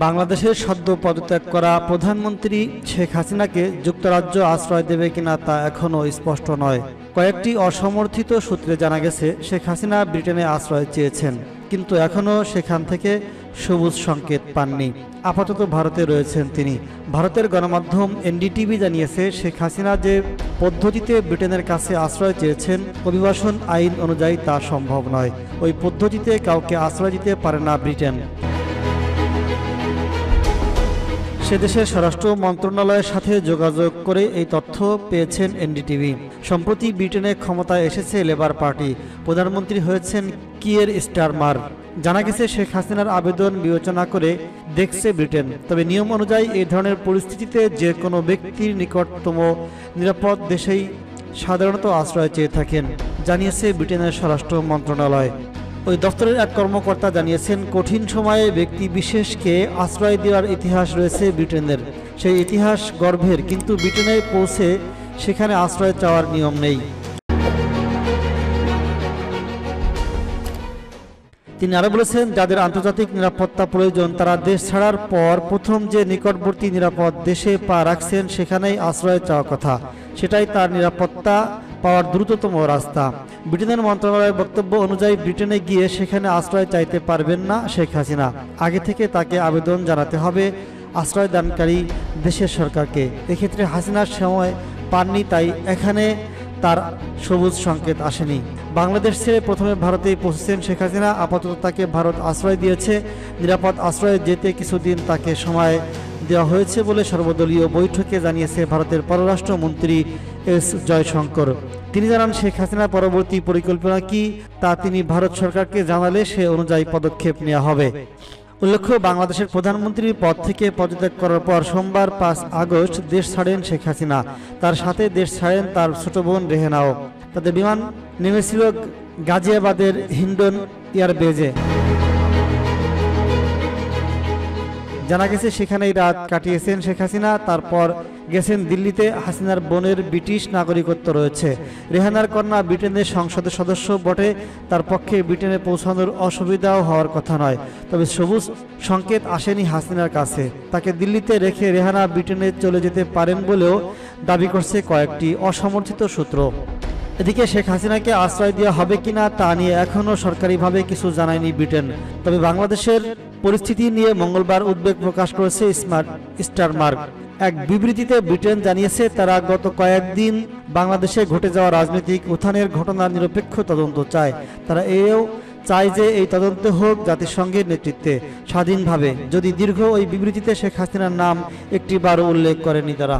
বাংলাদেশের সদ্য পদত্যাগ করা প্রধানমন্ত্রী শেখ হাসিনাকে যুক্তরাজ্য আশ্রয় দেবে কিনা তা এখনও স্পষ্ট নয়। কয়েকটি অসমর্থিত সূত্রে জানা গেছে শেখ হাসিনা ব্রিটেনে আশ্রয় চেয়েছেন, কিন্তু এখনও সেখান থেকে সবুজ সংকেত পাননি। আপাতত ভারতে রয়েছেন তিনি। ভারতের গণমাধ্যম এনডিটিভি জানিয়েছে, শেখ হাসিনা যে পদ্ধতিতে ব্রিটেনের কাছে আশ্রয় চেয়েছেন, অভিবাসন আইন অনুযায়ী তা সম্ভব নয়। ওই পদ্ধতিতে কাউকে আশ্রয় দিতে পারে না ব্রিটেন। সে দেশের স্বরাষ্ট্র মন্ত্রণালয়ের সাথে যোগাযোগ করে এই তথ্য পেয়েছেন এনডিটিভি। সম্প্রতি ব্রিটেনে ক্ষমতায় এসেছে লেবার পার্টি, প্রধানমন্ত্রী হয়েছেন কিয়ের স্টারমার। জানা গেছে শেখ হাসিনার আবেদন বিবেচনা করে দেখছে ব্রিটেন। তবে নিয়ম অনুযায়ী এই ধরনের পরিস্থিতিতে যে কোনো ব্যক্তির নিকটতম নিরাপদ দেশেই সাধারণত আশ্রয় চেয়ে থাকেন, জানিয়েছে ব্রিটেনের স্বরাষ্ট্র মন্ত্রণালয়। ওই দপ্তরের এক কর্মকর্তা জানিয়েছেন, কঠিন সময়ে ব্যক্তি বিশেষকে আশ্রয় দেওয়ার ইতিহাস রয়েছে ব্রিটেনের। সেই ইতিহাস গর্বের, কিন্তু ব্রিটেনে পৌঁছে সেখানে আশ্রয় চাওয়ার নিয়ম নেই। তিনি আরো বলেছেন, যাদের আন্তর্জাতিক নিরাপত্তা প্রয়োজন তারা দেশ ছাড়ার পর প্রথম যে নিকটবর্তী নিরাপদ দেশে পা রাখছেন সেখানেই আশ্রয় চাওয়া কথা। সেটাই তার নিরাপত্তা পাওয়ার দ্রুততম রাস্তা। ব্রিটেনের মন্ত্রণালয়ের বক্তব্য অনুযায়ী ব্রিটেনে গিয়ে সেখানে আশ্রয় চাইতে পারবেন না শেখ হাসিনা। আগে থেকে তাকে আবেদন জানাতে হবে আশ্রয় দানকারী দেশের সরকারকে। এক্ষেত্রে হাসিনার সময় পাননি, তাই এখানে তার সবুজ সংকেত আসেনি। বাংলাদেশ ছেড়ে প্রথমে ভারতেই পৌঁছেছেন শেখ হাসিনা। আপাতত তাকে ভারত আশ্রয় দিয়েছে। নিরাপদ আশ্রয়ে যেতে কিছুদিন তাকে সময় দেওয়া হয়েছে বলে সর্বদলীয় বৈঠকে জানিয়েছে ভারতের পররাষ্ট্রমন্ত্রী এস জয়শঙ্কর। তিনি জানান, শেখ হাসিনার পরবর্তী পরিকল্পনা কি তা তিনি ভারত সরকারকে জানালে সে অনুযায়ী পদক্ষেপ নেওয়া হবে। উল্লেখ্য, বাংলাদেশের প্রধানমন্ত্রীর পদ থেকে পদত্যাগ করার পর সোমবার 5 আগস্ট দেশ ছাড়েন শেখ হাসিনা। তার সাথে দেশ ছাড়েন তার ছোট বোন রেহেনাও। তাদের বিমান নেমেছিল গাজিয়াবাদের হিন্ডন এয়ারবেজে। জানা গেছে সেখানেই রাত কাটিয়েছেন শেখ হাসিনা। তারপর গেছেন দিল্লিতে। হাসিনার বোনের ব্রিটিশ নাগরিকত্ব রয়েছে। রেহানার কন্যা ব্রিটেনের সংসদের সদস্য বটে। তার পক্ষে ব্রিটেনে পৌঁছানোর অসুবিধাও হওয়ার কথা নয়। তবে সবুজ সংকেত আসেনি হাসিনার কাছে। তাকে দিল্লিতে রেখে রেহানা ব্রিটেনে চলে যেতে পারেন বলেও দাবি করছে কয়েকটি অসমর্থিত সূত্র। এদিকে শেখ হাসিনাকে আশ্রয় দেওয়া হবে কিনা তা নিয়ে এখনও সরকারিভাবে কিছু জানায়নি ব্রিটেন। তবে বাংলাদেশের পরিস্থিতি নিয়ে মঙ্গলবার উদ্বেগ প্রকাশ করেছে স্টারমার্ক। এক বিবৃতিতে ব্রিটেন জানিয়েছে, তারা গত কয়েকদিন বাংলাদেশে ঘটে যাওয়া রাজনৈতিক উত্থানের ঘটনার নিরপেক্ষ তদন্ত চায়। তারা এও চায় যে এই তদন্ত হোক জাতিসংঘের নেতৃত্বে স্বাধীনভাবে। যদি দীর্ঘ ওই বিবৃতিতে শেখ হাসিনার নাম একটিবারও উল্লেখ করেনি তারা।